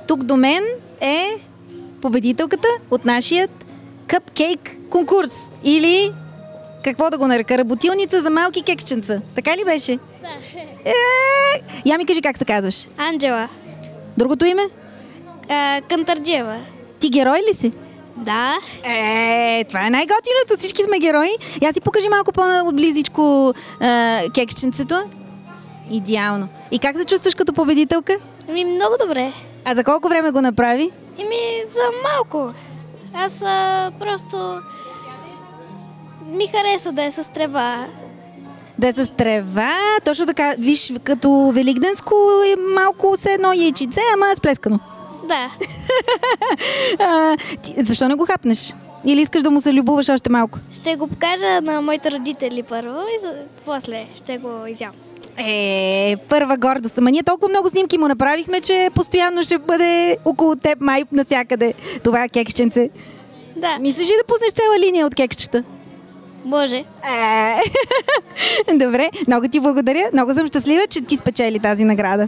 тук до мен е победителката от нашия къпкейк конкурс. Или, какво да го нарека, работилница за малки кекченца. Така ли беше? Да. Я ми кажи как се казваш. Анджела. Другото име? Кантарджиева. Ти герой ли си? Да. Това е най-готиното. Всички сме герои. Я си покажи малко по-близичко кекченцето. Идеално. И как се чувстваш като победителка? Много добре. А за колко време го направи? За малко. Аз просто ми хареса да е с трева. Да е с трева. Точно така, виж, като великденско е малко все едно яйчице, ама сплескано. Да. Защо не го хапнеш? Или искаш да му се любоваш още малко? Ще го покажа на моите родители първо и после ще го изям. Първа гордост. Ама ние толкова много снимки му направихме, че постоянно ще бъде около теб май навсякъде това кекченце. Да. Мислиш ли да пуснеш цяла линия от кекчета? Може. Добре, много ти благодаря. Много съм щастлива, че ти спечели тази награда.